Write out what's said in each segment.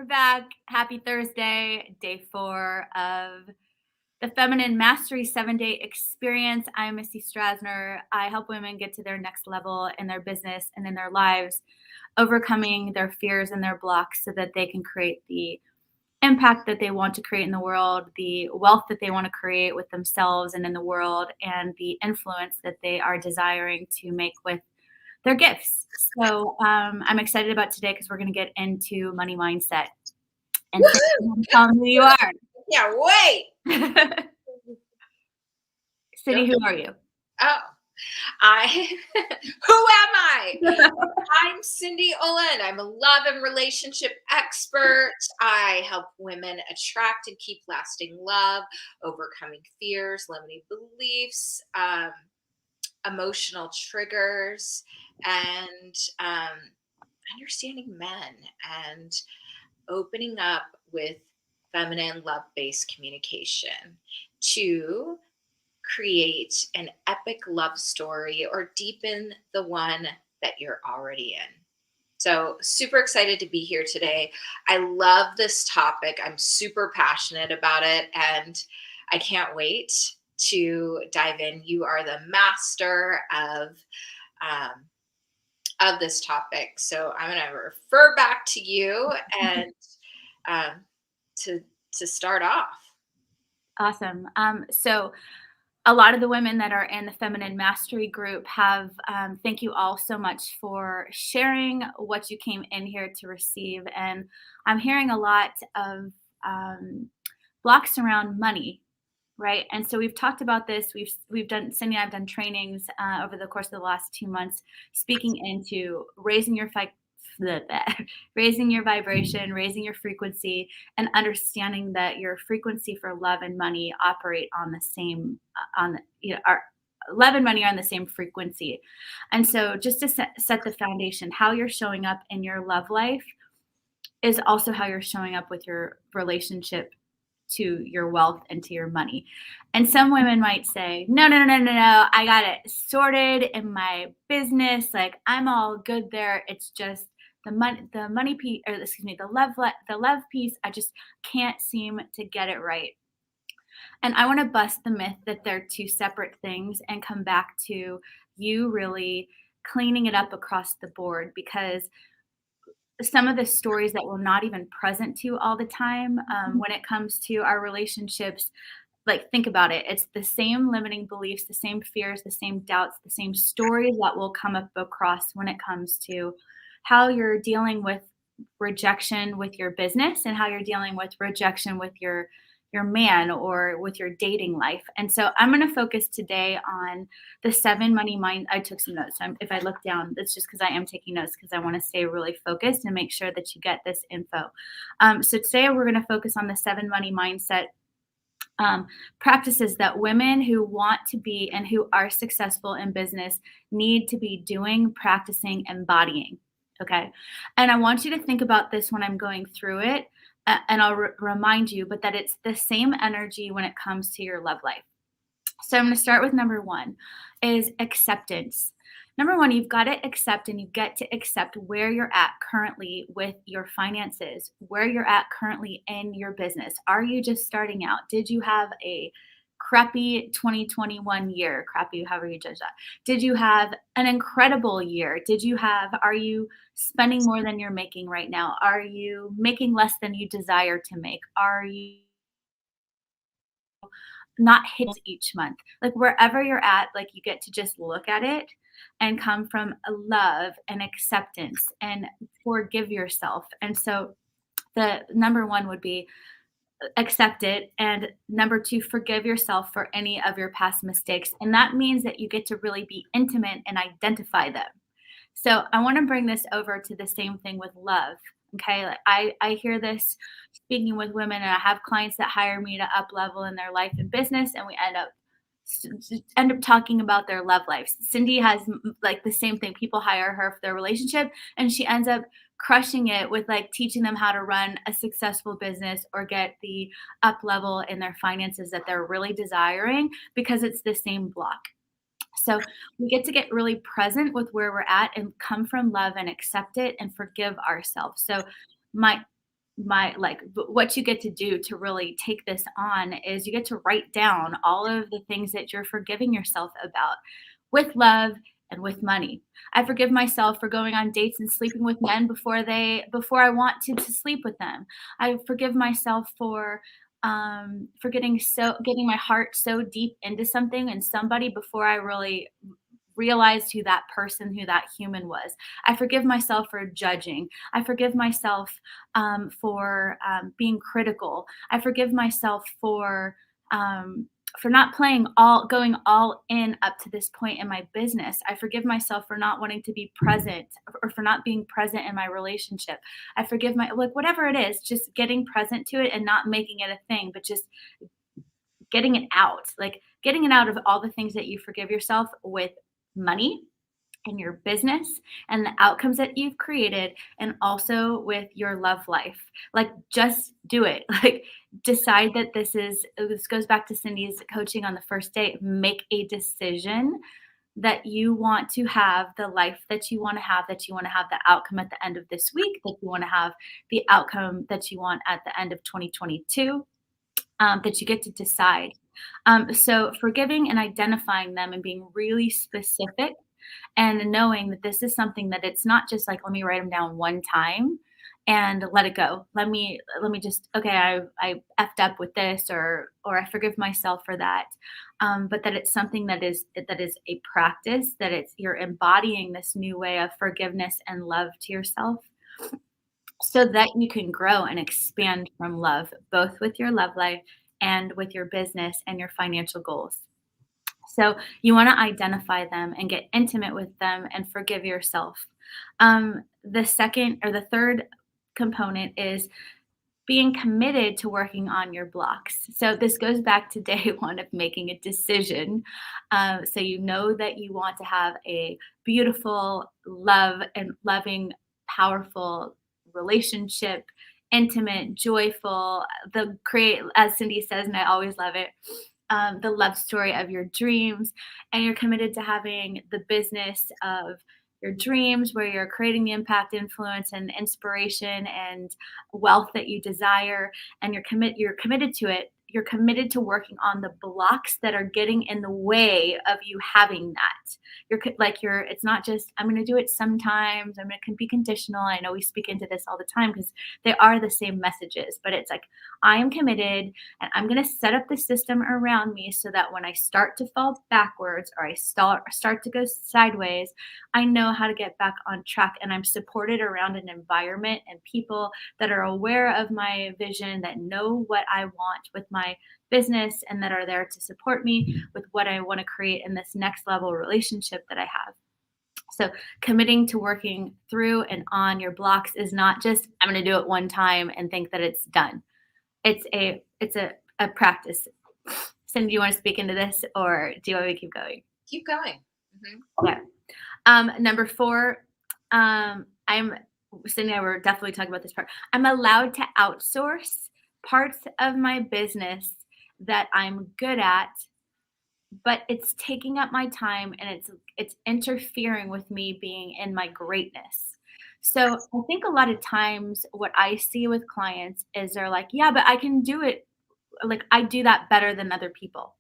We're back. Happy Thursday, day 4 of the Feminine Mastery 7-day experience. I'm Missy Strasner. I help women get to their next level in their business and in their lives, overcoming their fears and their blocks so that they can create the impact that they want to create in the world, the wealth that they want to create with themselves and in the world, and the influence that they are desiring to make with their gifts. So I'm excited about today because we're going to get into money mindset. And Cindy, tell them who you are. Yeah, wait. Cindy, who are you? Oh, who am I? I'm Cindy Olin. I'm a love and relationship expert. I help women attract and keep lasting love, overcoming fears, limiting beliefs, emotional triggers, and understanding men and opening up with feminine love-based communication to create an epic love story or deepen the one that you're already in. So, super excited to be here today. I love this topic. I'm super passionate about it and I can't wait to dive in. You are the master of this topic. So, I'm going to refer back to you and um, to start off. Awesome. So a lot of the women that are in the Feminine Mastery group have, thank you all so much for sharing what you came in here to receive. And I'm hearing a lot of blocks around money, right? And so we've talked about this. We've done, Cindy and I've done trainings over the course of the last 2 months, speaking into raising your vibration, raising your frequency, and understanding that your frequency for love and money operate on the same on the, our love and money are on the same frequency. And so just to set the foundation, how you're showing up in your love life is also how you're showing up with your relationship to your wealth and to your money. And some women might say, no, no, no, no, no, no, I got it sorted in my business. Like I'm all good there. It's just the money piece, or excuse me, the love piece. I just can't seem to get it right. And I want to bust the myth that they're two separate things and come back to you really cleaning it up across the board, because some of the stories that we're not even present to all the time, when it comes to our relationships, like think about it, it's the same limiting beliefs, the same fears, the same doubts, the same stories that will come up across when it comes to how you're dealing with rejection with your business and how you're dealing with rejection with your man or with your dating life. And so I'm going to focus today on the 7 money mind. I took some notes. If I look down, it's just because I am taking notes because I want to stay really focused and make sure that you get this info. So today we're going to focus on the 7 money mindset practices that women who want to be and who are successful in business need to be doing, practicing, embodying. Okay. And I want you to think about this when I'm going through it, and I'll remind you, but that it's the same energy when it comes to your love life. So I'm going to start with number 1 is acceptance. Number 1, you've got to accept, and you get to accept where you're at currently with your finances, where you're at currently in your business. Are you just starting out? Did you have a crappy 2021 year? Crappy, however you judge that. Did you have an incredible year? Are you spending more than you're making right now? Are you making less than you desire to make? Are you not hit each month? Like wherever you're at, like you get to just look at it and come from a love and acceptance and forgive yourself. And so the number 1 would be accept it, and number 2, forgive yourself for any of your past mistakes. And that means that you get to really be intimate and identify them. So I want to bring this over to the same thing with love. Okay. Like I hear this speaking with women, and I have clients that hire me to up level in their life and business, and we end up talking about their love lives. Cindy has like the same thing. People hire her for their relationship, and she ends up crushing it with like teaching them how to run a successful business or get the up level in their finances that they're really desiring, because it's the same block. So we get really present with where we're at and come from love and accept it and forgive ourselves. So my what you get to do to really take this on is you get to write down all of the things that you're forgiving yourself about with love and with money. I forgive myself for going on dates and sleeping with men before I want to sleep with them. I forgive myself for getting my heart so deep into something and somebody before I really realized who that human was. I forgive myself for judging. I forgive myself for being critical. I forgive myself for not going all in up to this point in my business. I forgive myself for not wanting to be present or for not being present in my relationship. I forgive like whatever it is, just getting present to it and not making it a thing, but just getting it out, like getting it out of all the things that you forgive yourself with money and your business and the outcomes that you've created and also with your love life. Like just do it. Like decide that this goes back to Cindy's coaching on the first date. Make a decision that you want to have the life that you want to have, that you want to have the outcome at the end of this week, that you want to have the outcome that you want at the end of 2022, that you get to decide. So forgiving and identifying them and being really specific and knowing that this is something that it's not just like, let me write them down one time and let it go. Let me just, okay, I effed up with this or I forgive myself for that. But that it's something that is a practice, that you're embodying this new way of forgiveness and love to yourself so that you can grow and expand from love, both with your love life and with your business and your financial goals. So you want to identify them and get intimate with them and forgive yourself. The second or the third component is being committed to working on your blocks. So this goes back to day one of making a decision. So you know that you want to have a beautiful, loving, powerful relationship, intimate, joyful, the create, as Cindy says, and I always love it, the love story of your dreams. And you're committed to having the business of your dreams where you're creating the impact, influence, and inspiration and wealth that you desire. And you're committed to it. You're committed to working on the blocks that are getting in the way of you having that. It's not just, I'm going to do it sometimes. I'm going to be conditional. I know we speak into this all the time because they are the same messages, but it's like, I am committed and I'm going to set up the system around me so that when I start to fall backwards or I start to go sideways, I know how to get back on track and I'm supported around an environment and people that are aware of my vision, that know what I want with my business and that are there to support me with what I want to create in this next level relationship that I have. So committing to working through and on your blocks is not just, I'm going to do it one time and think that it's done. It's a practice. Cindy, do you want to speak into this or do you want me to keep going? Keep going. Yeah. Number 4, Cindy and I were definitely talking about this part. I'm allowed to outsource parts of my business that I'm good at, but it's taking up my time and it's interfering with me being in my greatness. So I think a lot of times what I see with clients is they're like, yeah, but I can do it. Like I do that better than other people.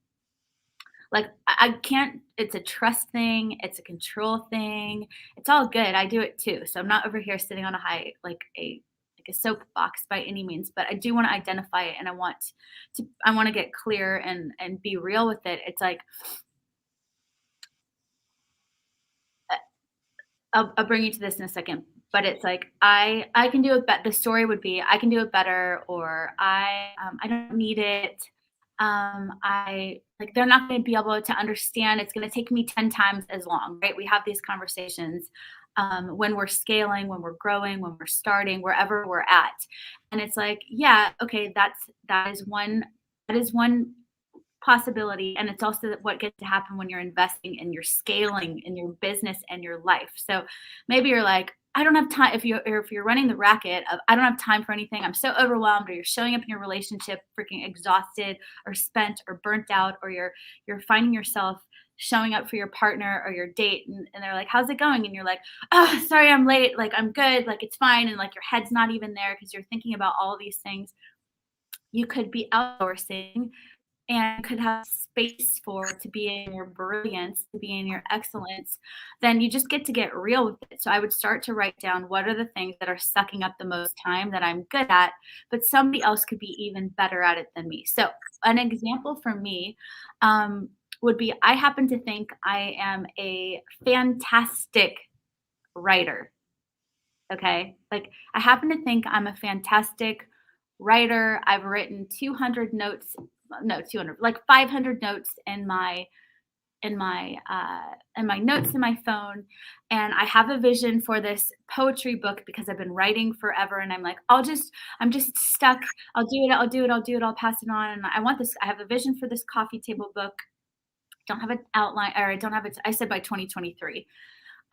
Like I can't, it's a trust thing, it's a control thing. It's all good. I do it too. So I'm not over here sitting on a high, like a soapbox by any means, but I do want to identify it and I want to get clear and be real with it. It's like I'll bring you to this in a second, but it's like I can do it better. The story would be I can do it better, or I don't need it. I like they're not going to be able to understand. It's going to take me 10 times as long, right? We have these conversations when we're scaling, when we're growing, when we're starting, wherever we're at, and it's like, yeah, okay, that is one possibility, and it's also what gets to happen when you're investing and you're scaling in your business and your life. So maybe you're like, I don't have time. If you're running the racket of I don't have time for anything, I'm so overwhelmed, or you're showing up in your relationship freaking exhausted or spent or burnt out, or you're finding yourself showing up for your partner or your date, and they're like, how's it going? And you're like, oh, sorry, I'm late. Like, I'm good. Like, it's fine. And like, your head's not even there because you're thinking about all these things. You could be outsourcing and could have space for to be in your brilliance, to be in your excellence, then you just get real with it. So I would start to write down what are the things that are sucking up the most time that I'm good at, but somebody else could be even better at it than me. So an example for me would be I happen to think I am a fantastic writer. Okay. Like I happen to think I'm a fantastic writer. I've written 200 notes, no, 200, like 500 notes in my notes in my phone, and I have a vision for this poetry book because I've been writing forever, and I'm like, I'm just stuck. I'll pass it on, and I want this. I have a vision for this coffee table book. Don't have an outline, or I don't have it. I said by 2023.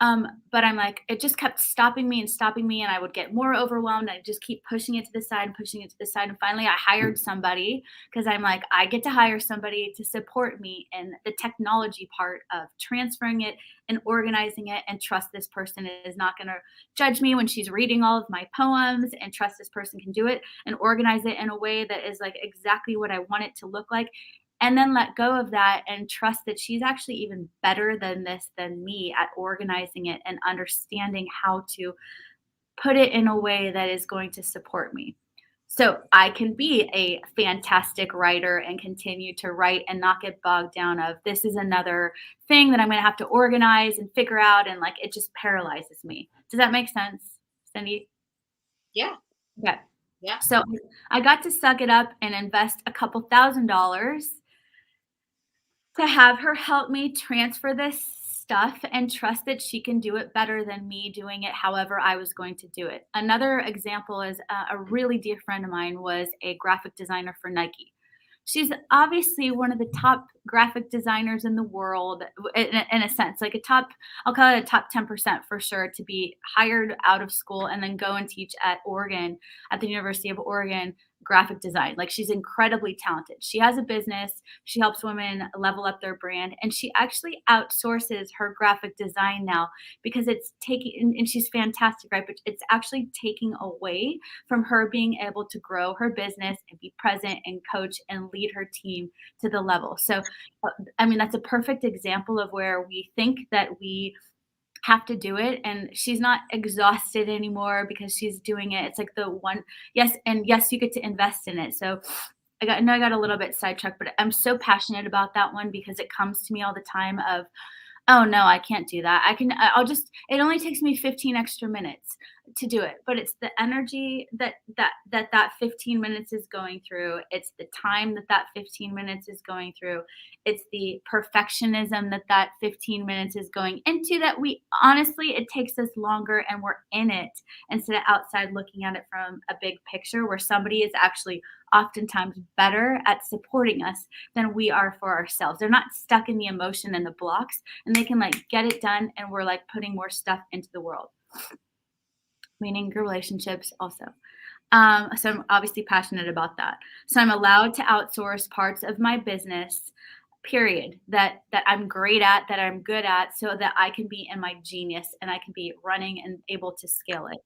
But I'm like, it just kept stopping me and stopping me, and I would get more overwhelmed. I just keep pushing it to the side and pushing it to the side. And finally, I hired somebody because I'm like, I get to hire somebody to support me in the technology part of transferring it and organizing it, and trust this person is not going to judge me when she's reading all of my poems, and trust this person can do it and organize it in a way that is like exactly what I want it to look like, and then let go of that and trust that she's actually even better than me at organizing it and understanding how to put it in a way that is going to support me. So I can be a fantastic writer and continue to write and not get bogged down of this is another thing that I'm going to have to organize and figure out, and like it just paralyzes me. Does that make sense, Cindy? Yeah. Okay. Yeah. So I got to suck it up and invest a couple $1,000s to have her help me transfer this stuff and trust that she can do it better than me doing it however I was going to do it. Another example is a really dear friend of mine was a graphic designer for Nike. She's obviously one of the top graphic designers in the world, in a sense, like a top, I'll call it a top 10% for sure, to be hired out of school and then go and teach at Oregon, at the University of Oregon, graphic design. Like she's incredibly talented. She has a business. She helps women level up their brand, and she actually outsources her graphic design now because it's taking, and she's fantastic, right? But it's actually taking away from her being able to grow her business and be present and coach and lead her team to the level. So, I mean, that's a perfect example of where we think that we have to do it, and she's not exhausted anymore because she's doing it. It's like the one, yes, and yes, you get to invest in it. So I know I got a little bit sidetracked, but I'm so passionate about that one because it comes to me all the time of, oh no, I can't do that. I'll just, it only takes me 15 extra minutes to do it, but it's the energy that 15 minutes is going through. It's the time that 15 minutes is going through. It's the perfectionism that 15 minutes is going into, that we honestly, it takes us longer and we're in it instead of outside looking at it from a big picture where somebody is actually oftentimes better at supporting us than we are for ourselves. They're not stuck in the emotion and the blocks, and they can like get it done, and we're like putting more stuff into the world. Meaning your relationships also. So I'm obviously passionate about that. So I'm allowed to outsource parts of my business, period, that I'm great at, that I'm good at, so that I can be in my genius and I can be running and able to scale it.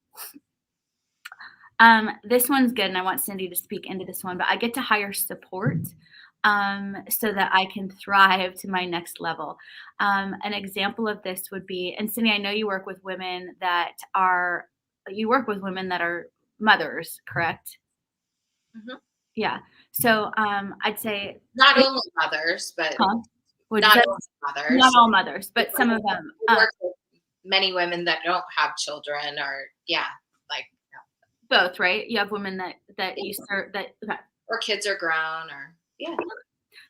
This one's good, and I want Cindy to speak into this one, but I get to hire support so that I can thrive to my next level. An example of this would be, and Cindy, I know you work with women that are mothers, correct? Mhm. Yeah. So I'd say Not only mothers, but huh? not only mothers. Not all mothers, but some of them. We work with many women that don't have children, or like Both, right? You have women that you serve that. Okay. or kids are grown, or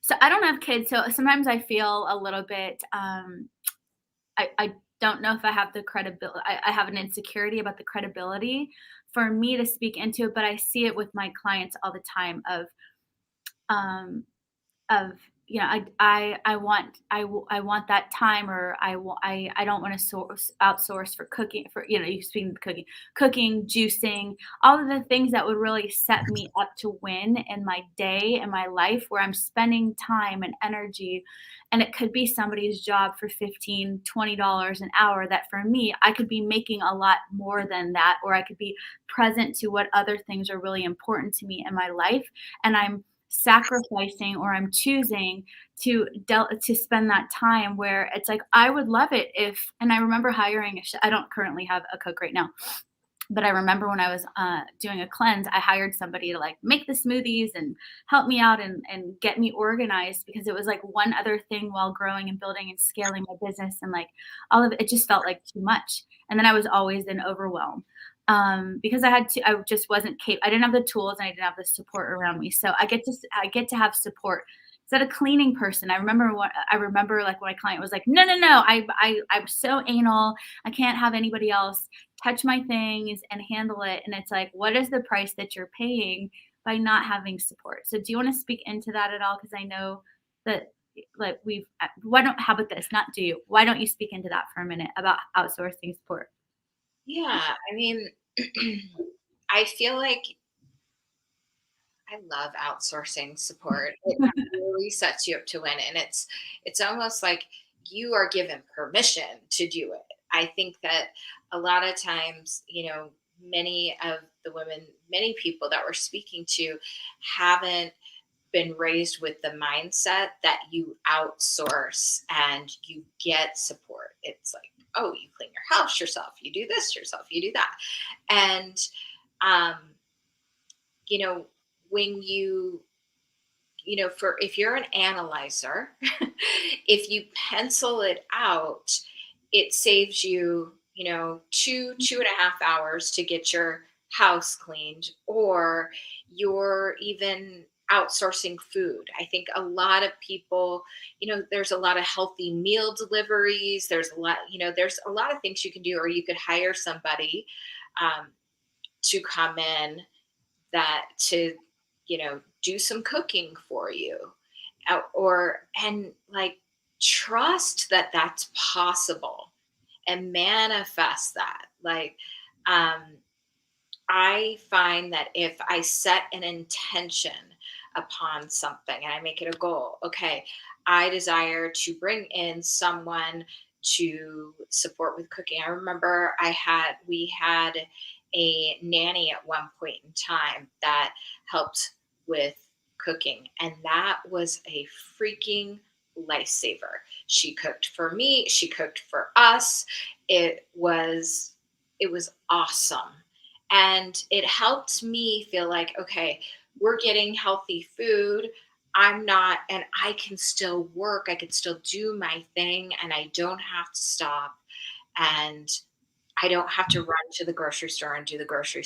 So I don't have kids, so sometimes I feel a little bit. I don't know if I have the credibility. I have an insecurity about the credibility for me to speak into it, but I see it with my clients all the time of I want that time, or I don't want to outsource for cooking, for you speaking of cooking, juicing, all of the things that would really set me up to win in my day and my life, where I'm spending time and energy, and it could be somebody's job for 15-20 dollars an hour, that for me I could be making a lot more than that, or I could be present to what other things are really important to me in my life, and I'm sacrificing, or I'm choosing to spend that time, where it's like I would love it if, and I remember hiring I don't currently have a cook right now, but I remember when I was doing a cleanse, I hired somebody to like make the smoothies and help me out, and get me organized, because it was like one other thing while growing and building and scaling my business, and like all of it just felt like too much. And then I was always in overwhelm, because I just wasn't I didn't have the tools, and I didn't have the support around me. So I get to have support. Instead of cleaning person, I remember like when my client was like, no, no, no, I'm so anal. I can't have anybody else touch my things and handle it. And it's like, what is the price that you're paying by not having support? So do you want to speak into that at all? Because I know that, like, how about this? Not do you, why don't you speak into that for a minute about outsourcing support? Yeah, I mean, I feel like I love outsourcing support. It really sets you up to win, and it's almost like you are given permission to do it. I think that a lot of times, many of the women, many people that we're speaking to haven't been raised with the mindset that you outsource and you get support. It's like, oh, you clean your house yourself, you do this yourself, you do that. And um, you know, when for if you're an analyzer, if you pencil it out, it saves you, 2.5 hours to get your house cleaned, or you're even outsourcing food. I think a lot of people, there's a lot of healthy meal deliveries. There's a lot of things you can do, or you could hire somebody um, to come in that to do some cooking for you, and like trust that that's possible and manifest that. Like um I find that if I set an intention upon something and I make it a goal, okay, I desire to bring in someone to support with cooking. I remember we had a nanny at one point in time that helped with cooking, and that was a freaking lifesaver. She cooked for me, she cooked for us. It was awesome, and it helped me feel like, okay, we're getting healthy food. I'm not, and I can still work. I can still do my thing, and I don't have to stop. And I don't have to run to the grocery store and do the grocery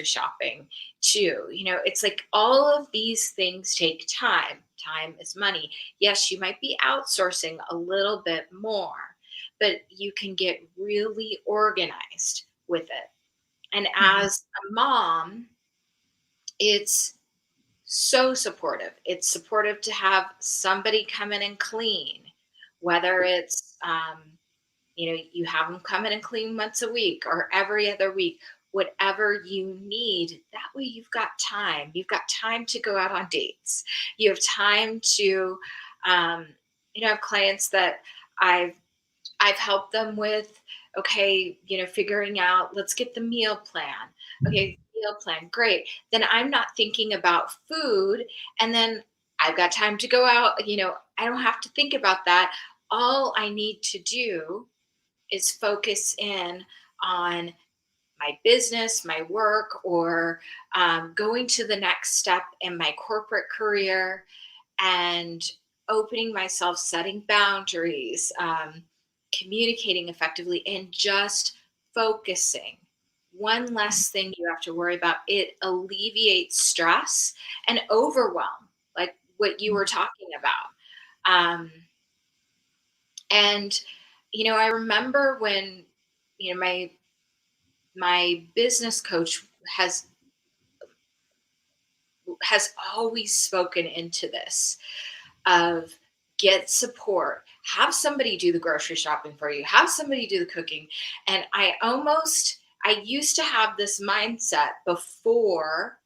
shopping too. It's like all of these things take time. Time is money. Yes, you might be outsourcing a little bit more, but you can get really organized with it. And Mhm. as a mom, it's so supportive. It's supportive to have somebody come in and clean, whether it's, you have them come in and clean once a week or every other week, whatever you need. That way you've got time. You've got time to go out on dates. You have time to, um, I have clients that I've I've helped them with, okay, figuring out, let's get the meal plan. Okay, meal plan, great. Then I'm not thinking about food. And then I've got time to go out. I don't have to think about that. All I need to do is focus in on my business, my work, or going to the next step in my corporate career, and opening myself, setting boundaries, communicating effectively, and just focusing. One less thing you have to worry about. It alleviates stress and overwhelm, like what you were talking about. Um, and I remember when my business coach has always spoken into this. of get support, have somebody do the grocery shopping for you, have somebody do the cooking. And I used to have this mindset before,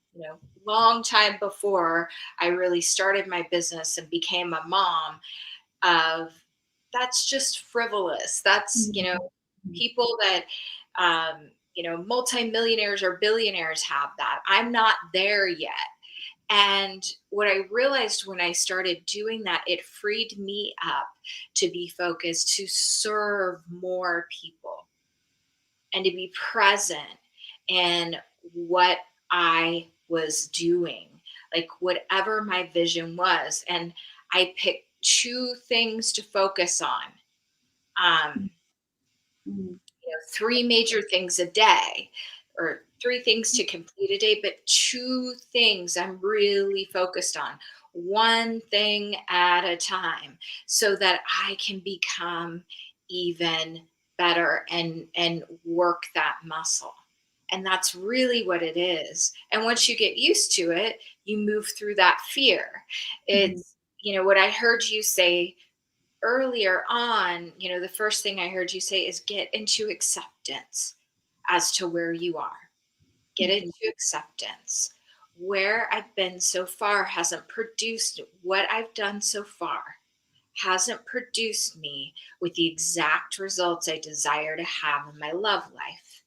long time before I really started my business and became a mom, of that's just frivolous. That's, Mhm. people that, multimillionaires or billionaires have that. I'm not there yet. And what I realized when I started doing that, it freed me up to be focused, to serve more people, and to be present in what I was doing, like whatever my vision was. And I picked two things to focus on. Um, Mhm. Three major things a day, or three things to complete a day, but two things I'm really focused on, one thing at a time, so that I can become even better and work that muscle. And that's really what it is. And once you get used to it, you move through that fear. Mhm. It's, what I heard you say earlier on, the first thing I heard you say is get into acceptance as to where you are. Get Mhm. into acceptance. Where I've been so far hasn't produced what I've done so far, hasn't produced me with the exact results I desire to have in my love life.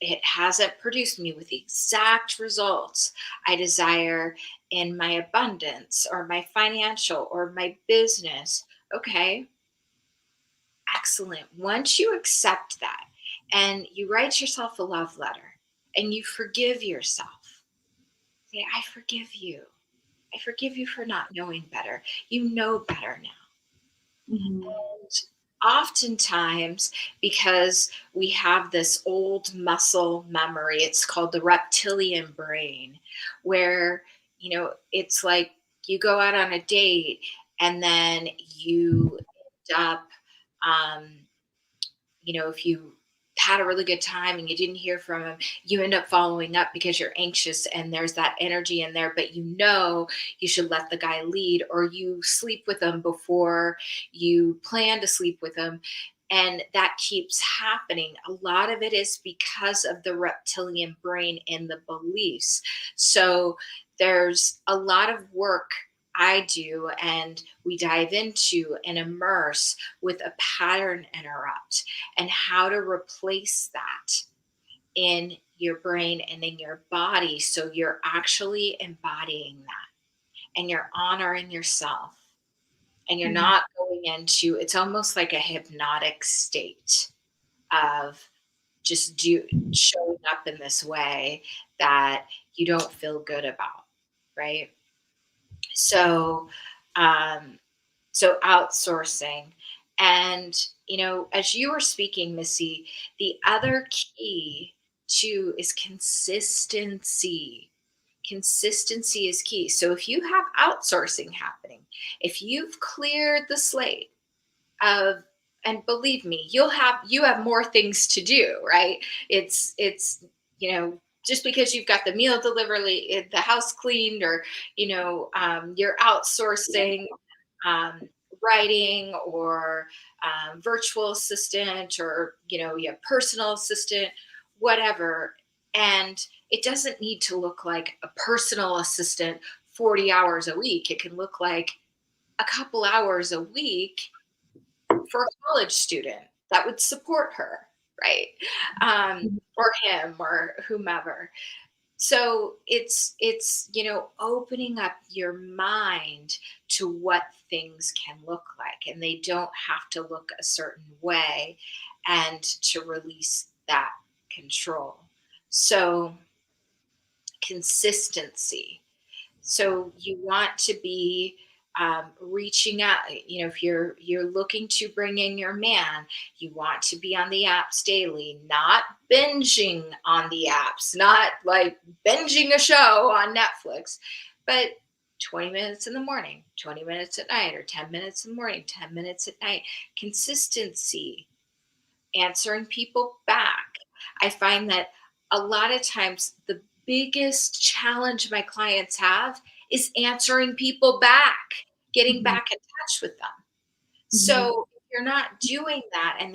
It hasn't produced me with the exact results I desire in my abundance or my financial or my business. Okay, excellent. Once you accept that and you write yourself a love letter and you forgive yourself, say, I forgive you. I forgive you for not knowing better. You know better now. Mhm. And oftentimes, because we have this old muscle memory, it's called the reptilian brain, where, it's like you go out on a date and then you end up, um, if you had a really good time and you didn't hear from him, you end up following up because you're anxious and there's that energy in there, but you should let the guy lead, or you sleep with him before you plan to sleep with him. And that keeps happening. A lot of it is because of the reptilian brain and the beliefs. So there's a lot of work I do and we dive into and immerse with a pattern interrupt and how to replace that in your brain and in your body, so you're actually embodying that and you're honoring yourself, and you're Mhm. not going into, it's almost like a hypnotic state of just showing up in this way that you don't feel good about, right? So um outsourcing. And, as you were speaking, Missy, the other key too is consistency. Consistency is key. So if you have outsourcing happening, if you've cleared the slate of, and believe me, you have more things to do, right? It's just because you've got the meal delivery, the house cleaned, or you're outsourcing um, writing, or virtual assistant, or you have personal assistant, whatever. And it doesn't need to look like a personal assistant 40 hours a week. It can look like a couple hours a week for a college student that would support her, right? Or him, or whomever. So it's opening up your mind to what things can look like, and they don't have to look a certain way, and to release that control. So consistency. So you want to be reaching out. If you're looking to bring in your man, you want to be on the apps daily, not binging on the apps, not like binging a show on Netflix, but 20 minutes in the morning, 20 minutes at night, or 10 minutes in the morning, 10 minutes at night. Consistency, answering people back. I find that a lot of times the biggest challenge my clients have is answering people back. getting Mhm. back in touch with them. Mhm. So if you're not doing that, and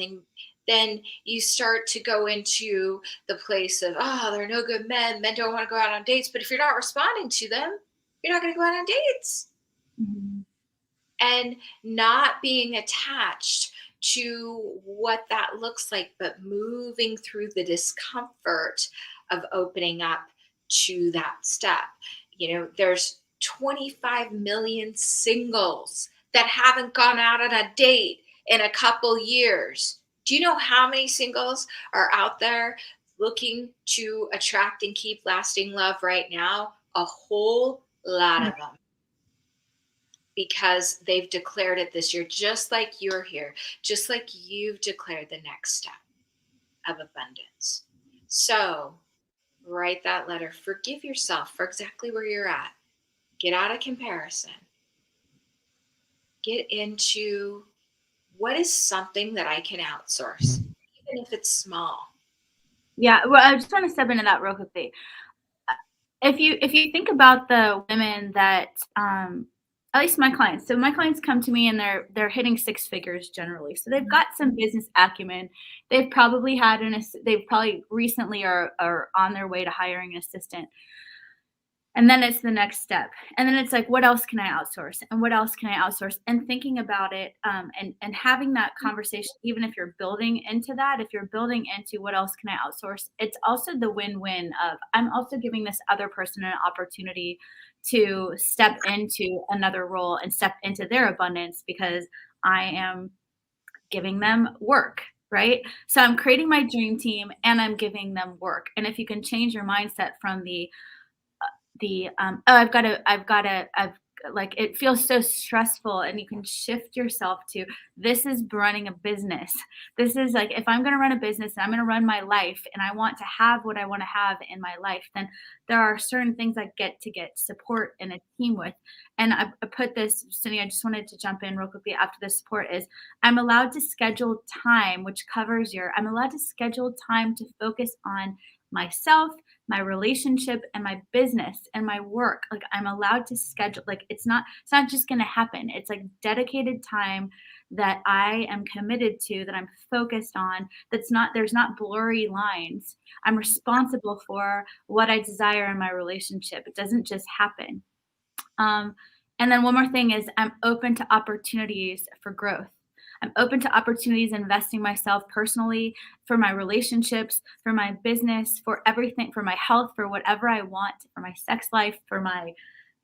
then you start to go into the place of, oh, they're no good men. Men don't want to go out on dates. But if you're not responding to them, you're not going to go out on dates. Mhm. And not being attached to what that looks like, but moving through the discomfort of opening up to that step. There's 25 million singles that haven't gone out on a date in a couple years. Do you know how many singles are out there looking to attract and keep lasting love right now? A whole lot of them, because they've declared it this year, just like you're here, just like you've declared the next step of abundance. So write that letter. Forgive yourself for exactly where you're at. Get out of comparison. Get into, what is something that I can outsource, even if it's small. Yeah, well, I just wanna step into that real quickly. If you think about the women that, at least my clients, so my clients come to me and they're hitting six figures generally. So they've got some business acumen. They've probably recently are on their way to hiring an assistant. And then it's the next step. And then it's like, what else can I outsource? And what else can I outsource? And thinking about it, and having that conversation, even if you're building into that, if you're building into what else can I outsource, it's also the win-win of I'm also giving this other person an opportunity to step into another role and step into their abundance because I am giving them work, right? So I'm creating my dream team and I'm giving them work. And if you can change your mindset from oh, I've like it feels so stressful, and you can shift yourself to this is running a business. This is like if I'm going to run a business and I'm going to run my life and I want to have what I want to have in my life, then there are certain things I get support in a team with. And I put this, Cindy, I just wanted to jump in real quickly after the support is I'm allowed to schedule time, which covers I'm allowed to schedule time to focus on myself, my relationship, and my business and my work. Like I'm allowed to schedule, like it's not just going to happen. It's like dedicated time that I am committed to, that I'm focused on. There's not blurry lines. I'm responsible for what I desire in my relationship. It doesn't just happen. um, and then one more thing is I'm open to opportunities for growth. I'm open to opportunities investing myself personally, for my relationships, for my business, for everything, for my health, for whatever I want, for my sex life, for my,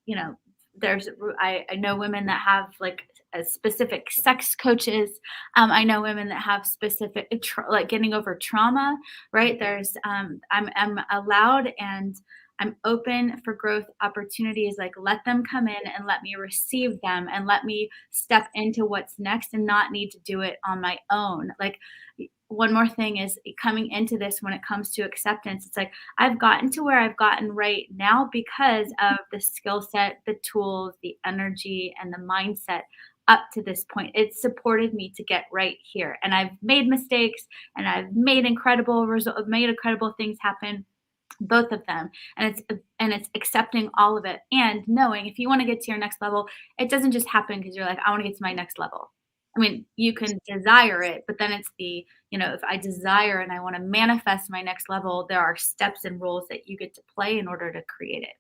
you know, I know women that have like a specific sex coaches. I know women that have specific like getting over trauma, right? I'm allowed and I'm open for growth opportunities. Like let them come in and let me receive them and let me step into what's next and not need to do it on my own. Like one more thing is coming into this when it comes to acceptance. It's like I've gotten to where I've gotten right now because of the skill set, the tools, the energy, and the mindset up to this point. It's supported me to get right here. And I've made mistakes and I've made made incredible things happen, both of them. And it's accepting all of it and knowing if you want to get to your next level, it doesn't just happen because you're like, I want to get to my next level. I mean, you can desire it, but then it's if I desire and I want to manifest my next level, there are steps and rules that you get to play in order to create it.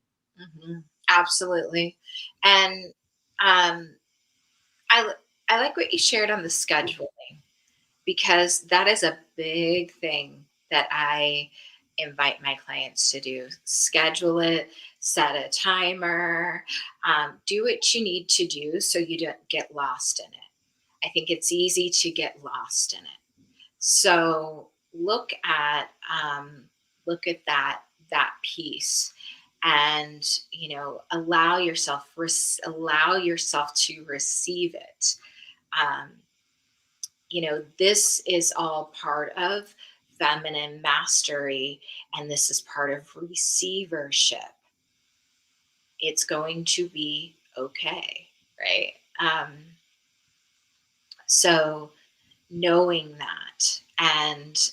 Absolutely. And um, I like what you shared on the scheduling, because that is a big thing that I invite my clients to do. Schedule it, set a timer, do what you need to do so you don't get lost in it. I think it's easy to get lost in it. So look at that piece, and allow yourself to receive it. Um, this is all part of feminine mastery, and this is part of receivership. It's going to be okay, right? So knowing that, and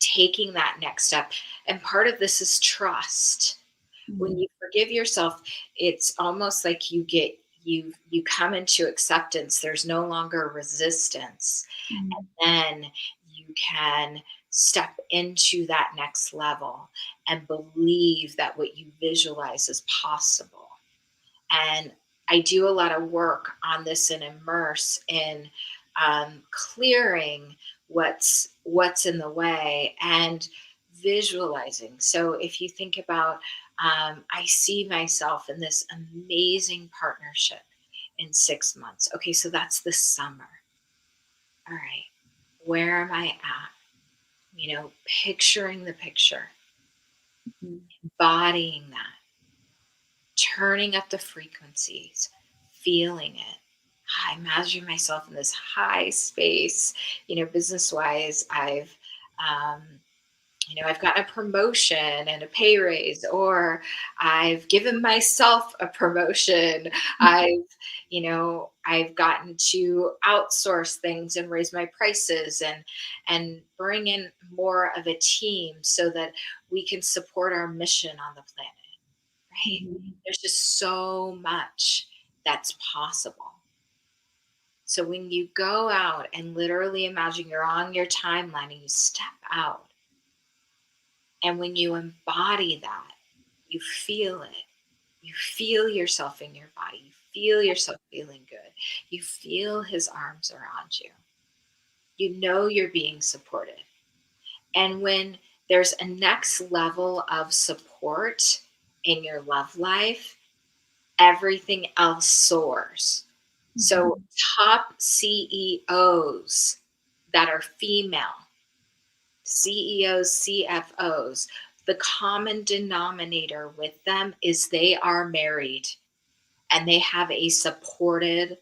taking that next step. And part of this is trust. When Mhm. you forgive yourself, it's almost like you come into acceptance. There's no longer resistance. Mm. Then you can step into that next level and believe that what you visualize is possible. And I do a lot of work on this and immerse in clearing what's in the way and visualizing. So if you think about, I see myself in this amazing partnership in 6 months. Okay, so that's the summer. All right, where am I at? Picturing the picture, Mhm. embodying that, turning up the frequencies, feeling it. I imagine myself in this high space. Business wise, um, I've gotten a promotion and a pay raise, or I've given myself a promotion. I've gotten to outsource things and raise my prices and bring in more of a team so that we can support our mission on the planet. Right? Mhm. There's just so much that's possible. So when you go out and literally imagine you're on your timeline and you step out, and when you embody that, you feel it. You feel yourself in your body. You feel yourself feeling good. You feel his arms around you. You know you're being supported. And when there's a next level of support in your love life, everything else soars. So, Mhm. top CEOs that are female, CEOs, CFOs, the common denominator with them is they are married and they have a supportive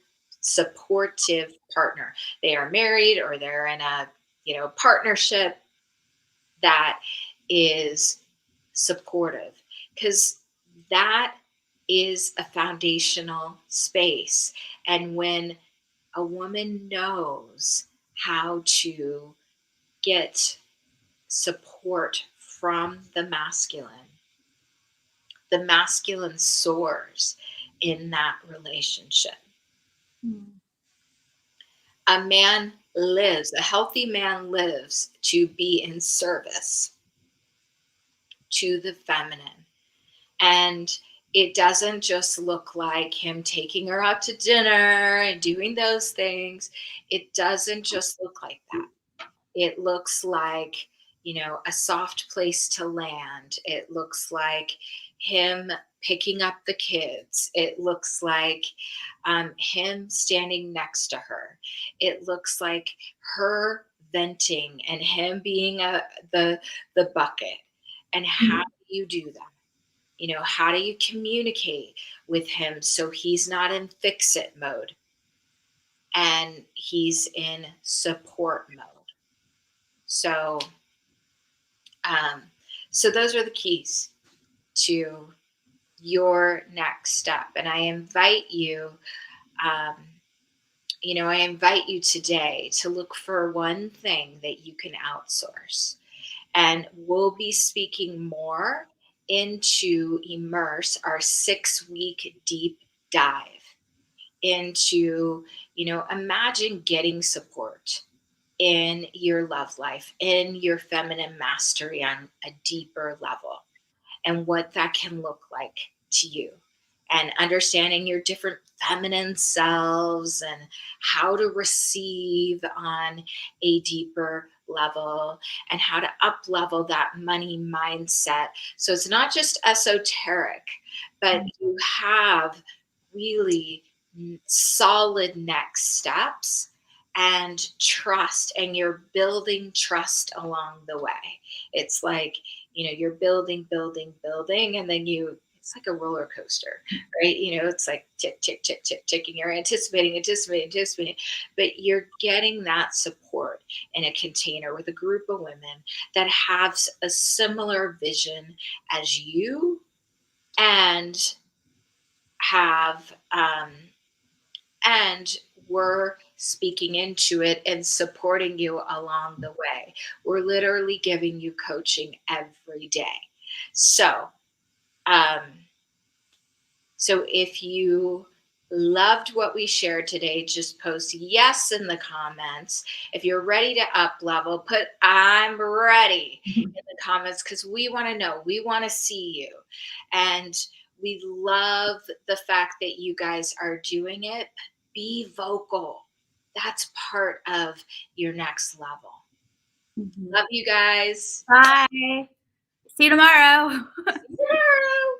partner. They are married or they're in a, partnership that is supportive, because that is a foundational space. And when a woman knows how to get support from the masculine soars in that relationship. Mm. A healthy man lives to be in service to the feminine. And it doesn't just look like him taking her out to dinner and doing those things. It doesn't just look like that. It looks like, a soft place to land. It looks like him picking up the kids. It looks like him standing next to her. It looks like her venting and him being the bucket. And how do you do that? How do you communicate with him so he's not in fix it mode and he's in support mode? So, um, so those are the keys to your next step. And um, I invite you today to look for one thing that you can outsource. And we'll be speaking more into Immerse, our 6-week deep dive into, imagine getting support in your love life, in your feminine mastery on a deeper level, and what that can look like to you, and understanding your different feminine selves and how to receive on a deeper level, and how to up level that money mindset. So it's not just esoteric, but you have really solid next steps and trust, and you're building trust along the way. It's like, you're building, and then it's like a roller coaster, right? It's like tick, tick, tick, tick, tick, and you're anticipating, but you're getting that support in a container with a group of women that have a similar vision as you, and have, and we're speaking into it and supporting you along the way. We're literally giving you coaching every day. So, um, so if you loved what we shared today, just post yes in the comments. If you're ready to up level, put I'm ready in the comments, because we want to know. We want to see you. And we love the fact that you guys are doing it. Be vocal. That's part of your next level. Mhm. Love you guys. Bye. See you tomorrow. See you tomorrow.